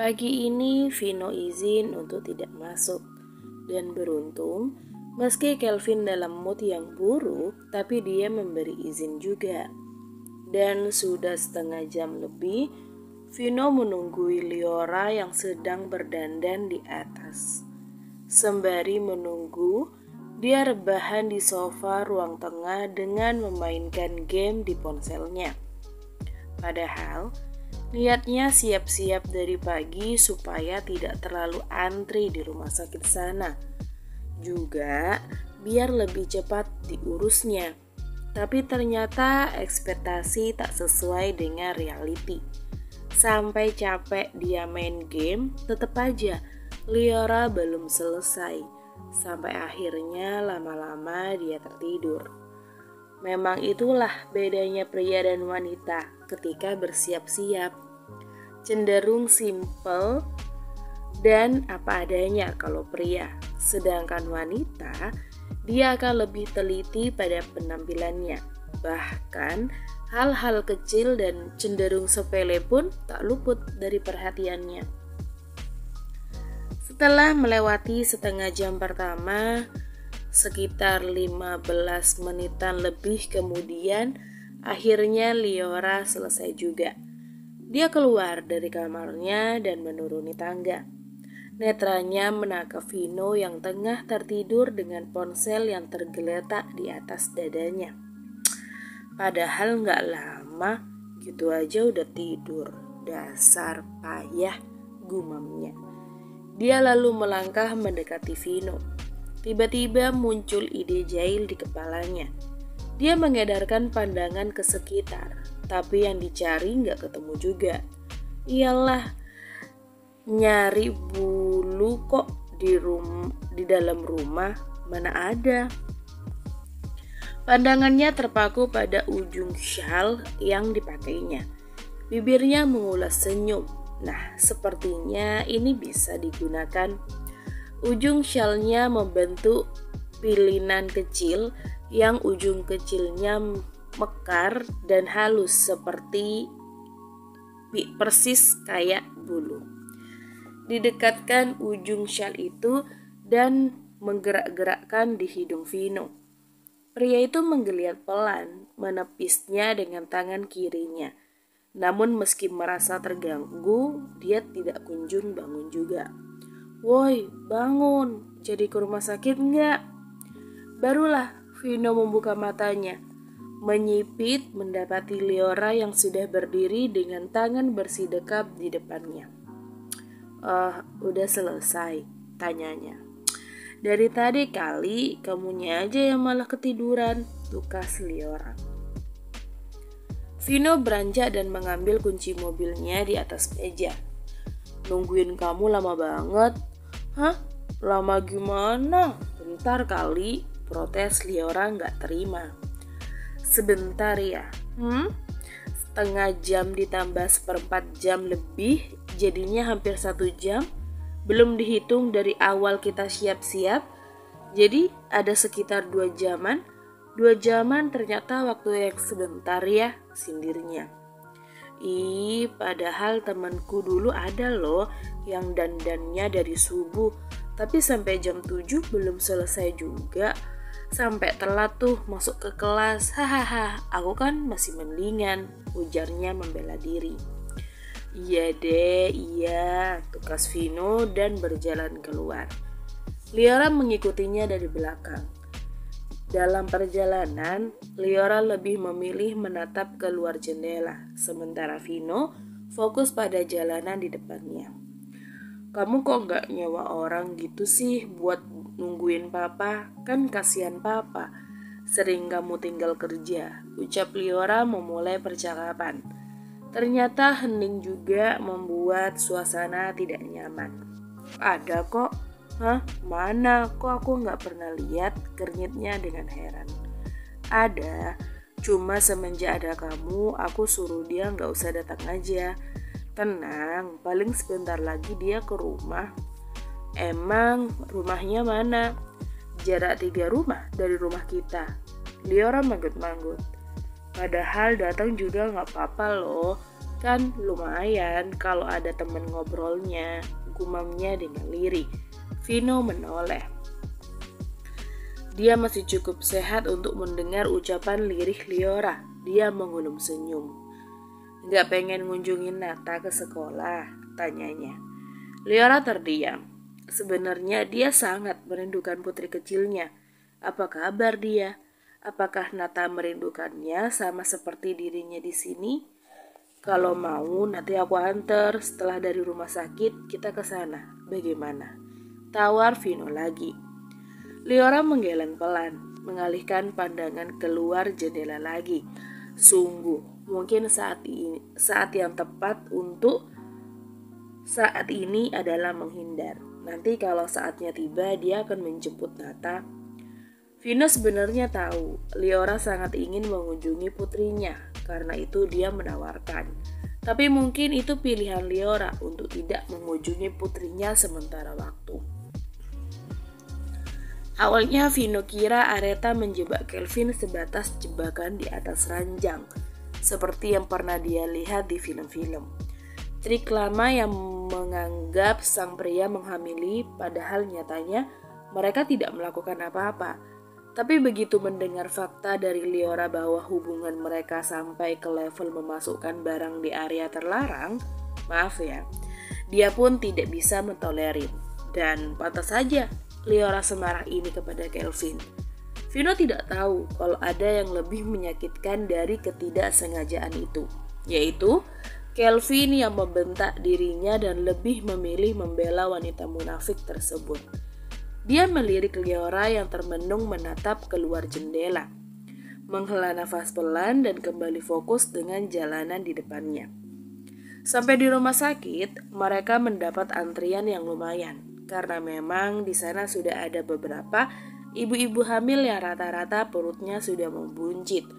Pagi ini Vino izin untuk tidak masuk. Dan beruntung, meski Kelvin dalam mood yang buruk, tapi dia memberi izin juga. Dan sudah setengah jam lebih, Vino menunggui Liora yang sedang berdandan di atas. Sembari menunggu, dia rebahan di sofa ruang tengah dengan memainkan game di ponselnya. Padahal, niatnya siap-siap dari pagi supaya tidak terlalu antri di rumah sakit sana. Juga biar lebih cepat diurusnya. Tapi ternyata ekspektasi tak sesuai dengan reality. Sampai capek dia main game, tetap aja Liora belum selesai. Sampai akhirnya lama-lama dia tertidur. Memang itulah bedanya pria dan wanita ketika bersiap-siap. Cenderung simple dan apa adanya kalau pria. Sedangkan wanita, dia akan lebih teliti pada penampilannya. Bahkan hal-hal kecil dan cenderung sepele pun tak luput dari perhatiannya. Setelah melewati setengah jam pertama, sekitar 15 menitan lebih kemudian, akhirnya Liora selesai juga. Dia keluar dari kamarnya dan menuruni tangga. Netranya menangkap Vino yang tengah tertidur dengan ponsel yang tergeletak di atas dadanya. Padahal gak lama, gitu aja udah tidur. Dasar payah, gumamnya. Dia lalu melangkah mendekati Vino. Tiba-tiba muncul ide jahil di kepalanya. Dia mengedarkan pandangan ke sekitar, tapi yang dicari gak ketemu juga. Iyalah, nyari bulu kok di dalam rumah, mana ada. Pandangannya terpaku pada ujung syal yang dipakainya. Bibirnya mengulas senyum. Nah, sepertinya ini bisa digunakan. Ujung syalnya membentuk pilinan kecil yang ujung kecilnya mekar dan halus seperti persis kayak bulu. Didekatkan ujung syal itu dan menggerak-gerakkan di hidung Vino. Pria itu menggeliat pelan, menepisnya dengan tangan kirinya. Namun meski merasa terganggu, dia tidak kunjung bangun juga. "Woi, bangun, jadi ke rumah sakit enggak?" Barulah Vino membuka matanya, menyipit mendapati Liora yang sudah berdiri dengan tangan bersih dekap di depannya. Udah selesai?" tanyanya. "Dari tadi kali kamunya aja yang malah ketiduran," tukas Liora. Vino beranjak dan mengambil kunci mobilnya di atas meja. "Nungguin kamu lama banget." "Hah? Lama gimana? Bentar kali," protes Liora gak terima. "Sebentar ya. Setengah jam ditambah 1/4 jam lebih, jadinya hampir 1 jam. Belum dihitung dari awal kita siap-siap. Jadi ada sekitar 2 jaman. 2 jaman ternyata waktu yang sebentar ya," sindirnya. "Ih, padahal temanku dulu ada loh yang dandannya dari subuh, tapi sampai jam 7 belum selesai juga. Sampai telat tuh masuk ke kelas. Hahaha, aku kan masih mendingan," ujarnya membela diri. "Iya deh, iya," tukas Vino dan berjalan keluar. Liora mengikutinya dari belakang. Dalam perjalanan, Liora lebih memilih menatap keluar jendela, sementara Vino fokus pada jalanan di depannya. "Kamu kok gak nyewa orang gitu sih buat nungguin papa? Kan kasihan papa. Sering kamu tinggal kerja," ucap Liora memulai percakapan. Ternyata hening juga membuat suasana tidak nyaman. "Ada kok." "Hah? Mana? Kok aku gak pernah lihat?" kernyitnya dengan heran. "Ada, cuma semenjak ada kamu, aku suruh dia gak usah datang aja. Tenang, paling sebentar lagi dia ke rumah." "Emang rumahnya mana?" "Jarak 3 rumah dari rumah kita." Liora manggut-manggut. "Padahal datang juga gak apa-apa loh. Kan lumayan kalau ada temen ngobrolnya, gumamnya dengan lirih. Vino menoleh. Dia masih cukup sehat untuk mendengar ucapan lirih Liora. Dia mengulum senyum. Gak pengen ngunjungin Nata ke sekolah, tanyanya. Liora terdiam. Sebenarnya dia sangat merindukan putri kecilnya. Apa kabar dia? Apakah Nata merindukannya sama seperti dirinya di sini? Kalau mau nanti aku antar, setelah dari rumah sakit kita ke sana. Bagaimana? Tawar Vino lagi. Liora menggeleng pelan, mengalihkan pandangan keluar jendela lagi. Sungguh, mungkin saat yang tepat untuk saat ini adalah menghindar. Nanti kalau saatnya tiba, dia akan menjemput Nata. Vino sebenarnya tahu, Liora sangat ingin mengunjungi putrinya, karena itu dia menawarkan. Tapi mungkin itu pilihan Liora untuk tidak mengunjungi putrinya sementara waktu. Awalnya Vino kira Aretha menjebak Kelvin sebatas jebakan di atas ranjang, seperti yang pernah dia lihat di film-film. Trik lama yang menganggap sang pria menghamili, padahal nyatanya mereka tidak melakukan apa-apa. Tapi begitu mendengar fakta dari Liora bahwa hubungan mereka sampai ke level memasukkan barang di area terlarang, maaf ya, dia pun tidak bisa mentolerir. Dan pantas saja Liora semarah ini kepada Kelvin. Vino tidak tahu kalau ada yang lebih menyakitkan dari ketidaksengajaan itu, yaitu Kelvin yang membentak dirinya dan lebih memilih membela wanita munafik tersebut. Dia melirik Liora yang termenung menatap keluar jendela, menghela nafas pelan dan kembali fokus dengan jalanan di depannya. Sampai di rumah sakit, mereka mendapat antrian yang lumayan. Karena memang di sana sudah ada beberapa ibu-ibu hamil yang rata-rata perutnya sudah membuncit.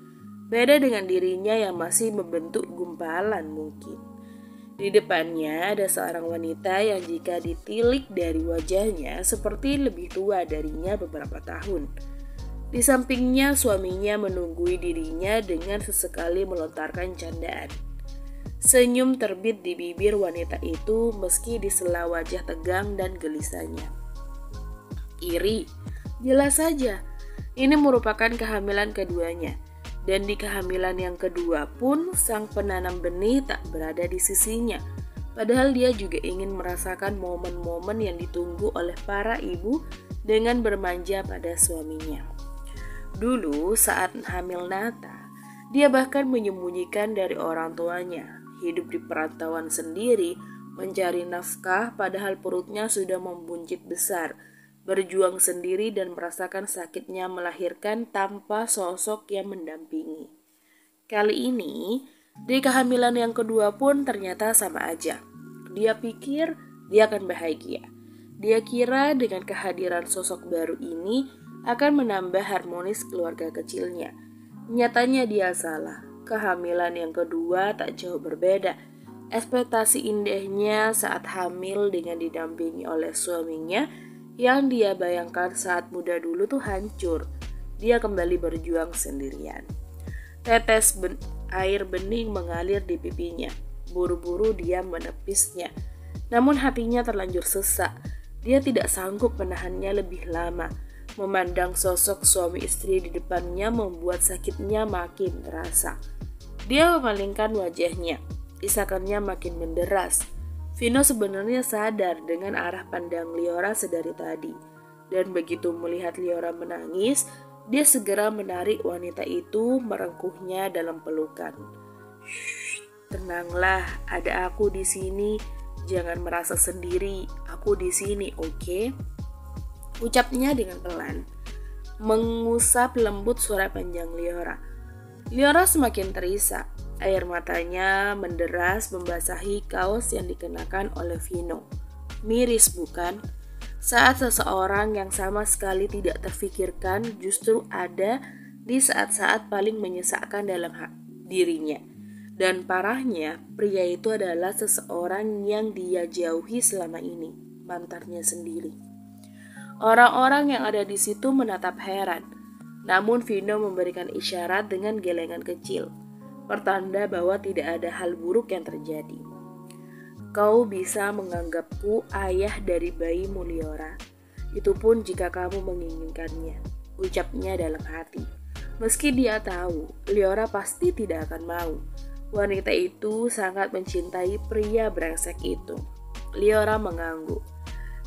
Beda dengan dirinya yang masih membentuk gumpalan mungkin. Di depannya ada seorang wanita yang jika ditilik dari wajahnya seperti lebih tua darinya beberapa tahun. Di sampingnya suaminya menunggui dirinya dengan sesekali melontarkan candaan. Senyum terbit di bibir wanita itu meski di sela wajah tegang dan gelisahnya. Iri, jelas saja, ini merupakan kehamilan keduanya. Dan di kehamilan yang kedua pun sang penanam benih tak berada di sisinya. Padahal dia juga ingin merasakan momen-momen yang ditunggu oleh para ibu dengan bermanja pada suaminya. Dulu saat hamil Nata, dia bahkan menyembunyikan dari orang tuanya. Hidup di perantauan sendiri, mencari nafkah padahal perutnya sudah membuncit besar, berjuang sendiri dan merasakan sakitnya melahirkan tanpa sosok yang mendampingi. Kali ini, di kehamilan yang kedua pun ternyata sama aja. Dia pikir dia akan bahagia. Dia kira dengan kehadiran sosok baru ini akan menambah harmonis keluarga kecilnya. Nyatanya dia salah. Kehamilan yang kedua tak jauh berbeda. Ekspektasi indahnya saat hamil dengan didampingi oleh suaminya yang dia bayangkan saat muda dulu tuh hancur. Dia kembali berjuang sendirian. Tetes air bening mengalir di pipinya. Buru-buru dia menepisnya. Namun hatinya terlanjur sesak. Dia tidak sanggup menahannya lebih lama. Memandang sosok suami istri di depannya membuat sakitnya makin terasa. Dia memalingkan wajahnya, isakannya makin menderas. Vino sebenarnya sadar dengan arah pandang Liora sedari tadi. Dan begitu melihat Liora menangis, dia segera menarik wanita itu merengkuhnya dalam pelukan. Shh, tenanglah, ada aku di sini. Jangan merasa sendiri, aku di sini, oke? Ucapnya dengan pelan, mengusap lembut suara panjang Liora. Liora semakin terisak, air matanya menderas membasahi kaos yang dikenakan oleh Vino. Miris bukan? Saat seseorang yang sama sekali tidak terfikirkan justru ada di saat-saat paling menyesakkan dalam dirinya. Dan parahnya, pria itu adalah seseorang yang dia jauhi selama ini, mantannya sendiri. Orang-orang yang ada di situ menatap heran. Namun Vino memberikan isyarat dengan gelengan kecil. pertanda bahwa tidak ada hal buruk yang terjadi. Kau bisa menganggapku ayah dari bayimu, Liora. Itu pun jika kamu menginginkannya, ucapnya dalam hati. Meski dia tahu, Liora pasti tidak akan mau. Wanita itu sangat mencintai pria brengsek itu. Liora mengangguk.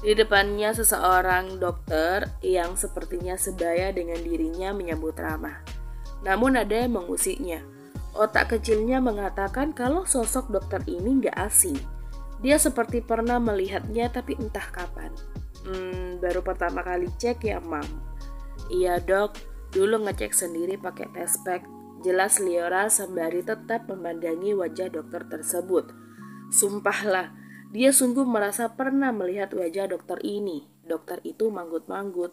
Di depannya seseorang dokter yang sepertinya sebaya dengan dirinya menyambut ramah. Namun ada yang mengusiknya. Otak kecilnya mengatakan kalau sosok dokter ini gak asing. Dia seperti pernah melihatnya tapi entah kapan. Baru pertama kali cek ya, Mam. Iya dok, dulu ngecek sendiri pakai test pack. Jelas Liora sembari tetap memandangi wajah dokter tersebut. Sumpahlah, dia sungguh merasa pernah melihat wajah dokter ini. Dokter itu manggut-manggut.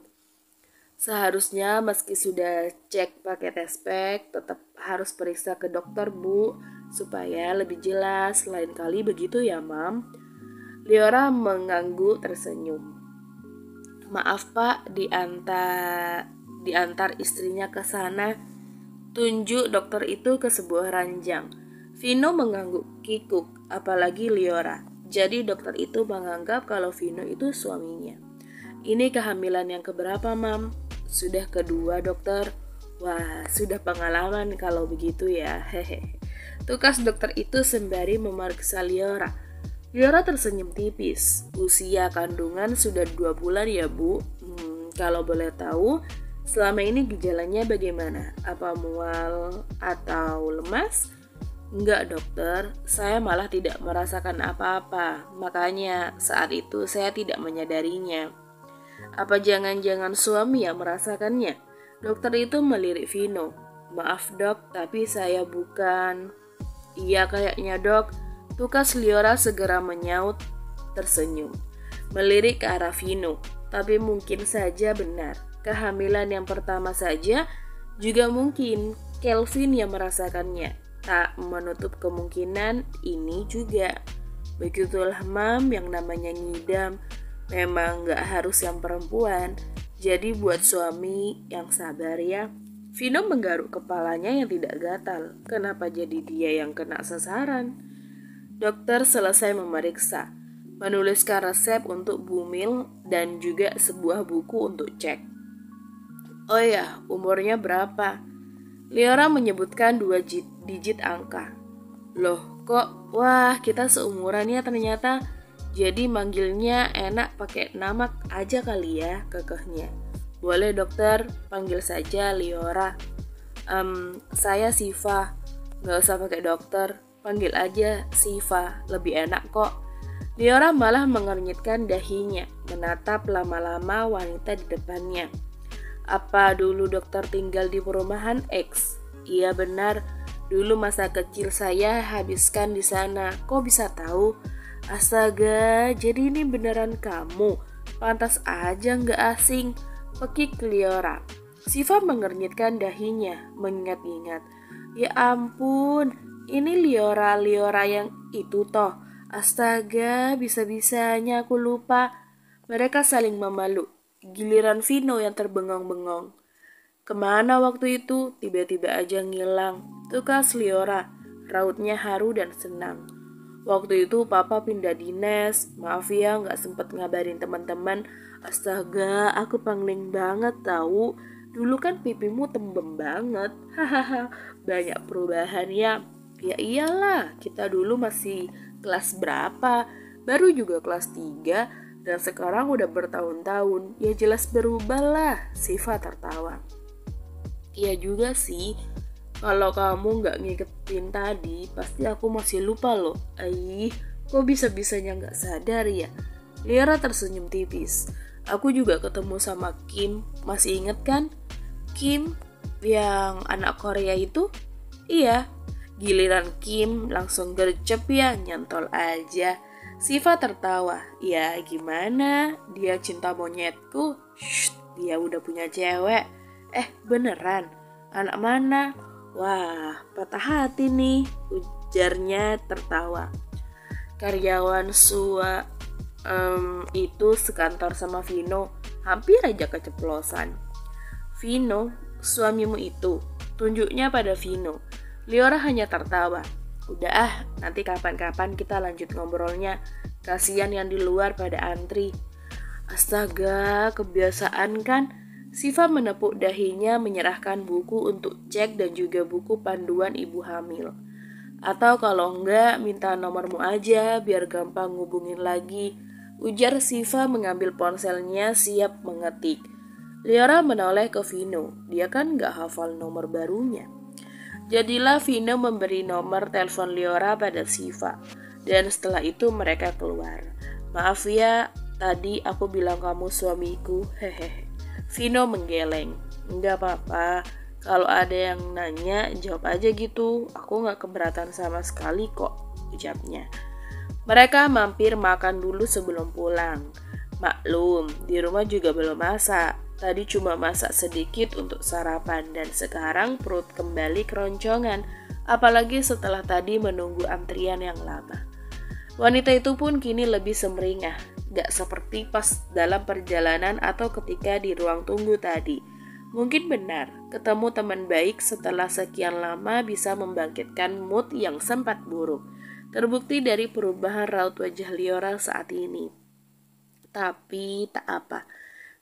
Seharusnya meski sudah cek pakai test pack, tetap harus periksa ke dokter, Bu, supaya lebih jelas. Lain kali begitu ya, Mam. Liora mengangguk tersenyum. Maaf Pak, diantar istrinya ke sana. Tunjuk dokter itu ke sebuah ranjang. Vino mengangguk kikuk, apalagi Liora. Jadi dokter itu menganggap kalau Vino itu suaminya. Ini kehamilan yang keberapa, Mam? Sudah kedua, dokter. Wah, sudah pengalaman kalau begitu ya. Hehe. Tukas dokter itu sembari memeriksa Liora. Liora tersenyum tipis. Usia kandungan sudah 2 bulan ya, Bu. Kalau boleh tahu, selama ini gejalanya bagaimana? Apa mual atau lemas? Enggak dokter, saya malah tidak merasakan apa-apa. Makanya saat itu saya tidak menyadarinya. Apa jangan-jangan suami yang merasakannya? Dokter itu melirik Vino. Maaf dok, tapi saya bukan. Iya kayaknya dok. Tukas Liora segera menyaut tersenyum. Melirik ke arah Vino. Tapi mungkin saja benar. Kehamilan yang pertama saja juga mungkin Kelvin yang merasakannya. Tak menutup kemungkinan ini juga. Begitulah Mam, yang namanya ngidam. Memang gak harus yang perempuan. Jadi buat suami yang sabar ya. Vino menggaruk kepalanya yang tidak gatal. Kenapa jadi dia yang kena sasaran? Dokter selesai memeriksa, menuliskan resep untuk bumil dan juga sebuah buku untuk cek. Oh ya, umurnya berapa? Liora menyebutkan 2 digit angka. Loh kok, wah kita seumuran ya ternyata. Jadi manggilnya enak pakai nama aja kali ya, kekehnya. Boleh dokter, panggil saja Liora. Saya Siva. Gak usah pakai dokter, panggil aja Siva, lebih enak kok. Liora malah mengernyitkan dahinya, menatap lama-lama wanita di depannya. Apa dulu dokter tinggal di perumahan X? Iya benar, dulu masa kecil saya habiskan di sana. Kok bisa tahu? Astaga, jadi ini beneran kamu. Pantas aja nggak asing. Pekik Liora. Siva mengernyitkan dahinya, mengingat-ingat. Ya ampun, ini Liora yang itu toh. Astaga, bisa-bisanya aku lupa. Mereka saling memeluk. Giliran Vino yang terbengong-bengong. Kemana waktu itu? Tiba-tiba aja ngilang. Tukas Liora, rautnya haru dan senang. Waktu itu papa pindah dinas. Maaf ya gak sempet ngabarin teman-teman. Astaga, aku pangling banget tahu. Dulu kan pipimu tembem banget. Hahaha, banyak perubahan ya. Ya iyalah, kita dulu masih kelas berapa? Baru juga kelas 3. Dan sekarang udah bertahun-tahun, ya jelas berubah lah, Siva tertawa. Iya juga sih, kalau kamu gak ngiketin tadi, pasti aku masih lupa loh. Kok bisa-bisanya gak sadar ya? Liora tersenyum tipis. Aku juga ketemu sama Kim, masih inget kan? Kim, yang anak Korea itu? Iya, giliran Kim langsung gercep ya, nyantol aja. Siva tertawa. Ya gimana? Dia cinta monyetku. Dia udah punya cewek. Beneran? Anak mana? Wah, patah hati nih, ujarnya tertawa. Karyawan itu sekantor sama Vino. Hampir aja keceplosan. Vino, suamimu itu. Tunjuknya pada Vino. Liora hanya tertawa. Udah ah, nanti kapan-kapan kita lanjut ngobrolnya. Kasian yang di luar pada antri. Astaga, kebiasaan kan? Siva menepuk dahinya menyerahkan buku untuk cek dan juga buku panduan ibu hamil. Atau kalau enggak, minta nomormu aja biar gampang ngubungin lagi. Ujar Siva mengambil ponselnya siap mengetik. Liora menoleh ke Vino, dia kan gak hafal nomor barunya. Jadilah Vino memberi nomor telepon Liora pada Siva. Dan setelah itu mereka keluar. Maaf ya, tadi aku bilang kamu suamiku, hehehe. Vino menggeleng. Enggak apa-apa, kalau ada yang nanya jawab aja gitu. Aku gak keberatan sama sekali kok, ucapnya. Mereka mampir makan dulu sebelum pulang. Maklum, di rumah juga belum masak. Tadi cuma masak sedikit untuk sarapan dan sekarang perut kembali keroncongan, apalagi setelah tadi menunggu antrian yang lama. Wanita itu pun kini lebih semeringah, gak seperti pas dalam perjalanan atau ketika di ruang tunggu tadi. Mungkin benar, ketemu teman baik setelah sekian lama bisa membangkitkan mood yang sempat buruk. Terbukti dari perubahan raut wajah Liora saat ini. Tapi tak apa.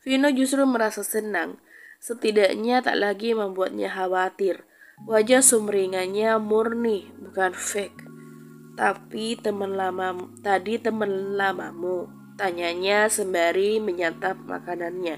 Vino justru merasa senang, setidaknya tak lagi membuatnya khawatir. Wajah sumringahnya murni, bukan fake. Tapi teman lamamu, tanyanya sembari menyantap makanannya.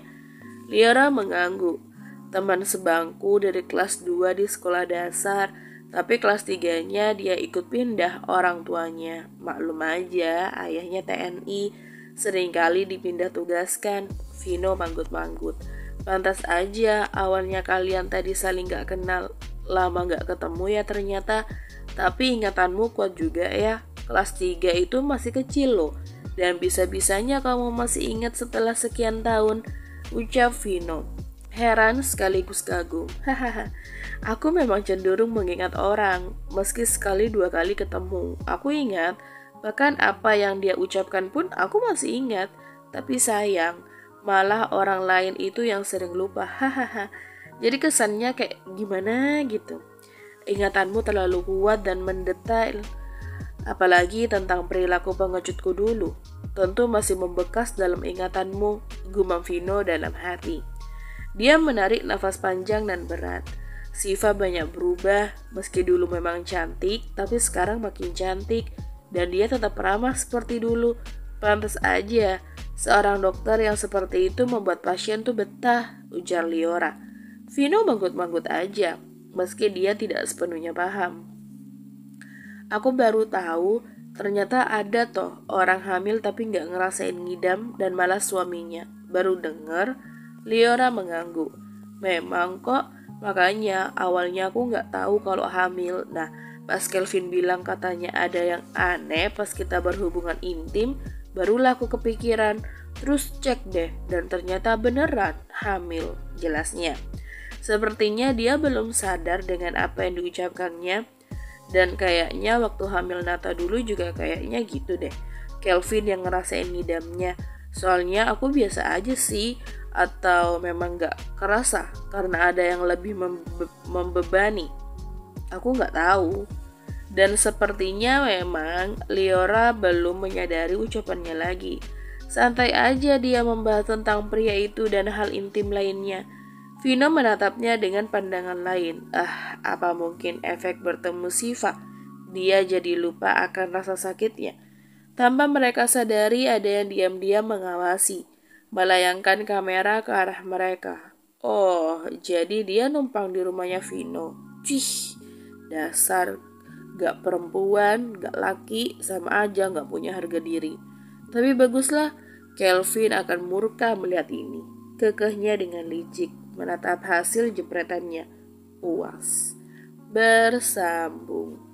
Liora mengangguk. Teman sebangku dari kelas 2 di sekolah dasar, tapi kelas 3-nya dia ikut pindah orang tuanya. Maklum aja, ayahnya TNI, seringkali dipindah tugaskan. Vino manggut-manggut. Pantas aja awalnya kalian tadi saling gak kenal, lama gak ketemu ya ternyata. Tapi ingatanmu kuat juga ya. Kelas 3 itu masih kecil loh. Dan bisa-bisanya kamu masih ingat setelah sekian tahun, ucap Vino. Heran sekaligus kagum. Hahaha. Aku memang cenderung mengingat orang, meski sekali 2 kali ketemu. Aku ingat, bahkan apa yang dia ucapkan pun aku masih ingat. Tapi sayang, malah orang lain itu yang sering lupa. Hahaha. Jadi kesannya kayak gimana gitu. Ingatanmu terlalu kuat dan mendetail. Apalagi tentang perilaku pengejutku dulu. Tentu masih membekas dalam ingatanmu, gumam Vino dalam hati. Dia menarik nafas panjang dan berat. Siva banyak berubah, meski dulu memang cantik, tapi sekarang makin cantik. Dan dia tetap ramah seperti dulu. Pantas aja, seorang dokter yang seperti itu membuat pasien tuh betah, ujar Liora. Vino manggut-manggut aja, meski dia tidak sepenuhnya paham. Aku baru tahu, ternyata ada toh orang hamil tapi gak ngerasain ngidam dan malah suaminya. Baru denger. Liora mengangguk. Memang kok, makanya awalnya aku gak tahu kalau hamil. Nah, pas Kelvin bilang katanya ada yang aneh pas kita berhubungan intim, barulah aku kepikiran. Terus cek deh, dan ternyata beneran hamil, jelasnya. Sepertinya dia belum sadar dengan apa yang diucapkannya. Dan kayaknya waktu hamil Nata dulu juga kayaknya gitu deh. Kelvin yang ngerasain ngidamnya. Soalnya aku biasa aja sih. Atau memang gak kerasa karena ada yang lebih membebani. Aku gak tahu. Dan sepertinya memang Liora belum menyadari ucapannya lagi. Santai aja dia membahas tentang pria itu dan hal intim lainnya. Vino menatapnya dengan pandangan lain. Apa mungkin efek bertemu Siva? Dia jadi lupa akan rasa sakitnya. Tanpa mereka sadari ada yang diam-diam mengawasi, melayangkan kamera ke arah mereka. Oh, jadi dia numpang di rumahnya Vino. Cih, dasar gak perempuan, gak laki, sama aja gak punya harga diri. Tapi baguslah, Kelvin akan murka melihat ini. Kekehnya dengan licik menatap hasil jepretannya. Puas. Bersambung.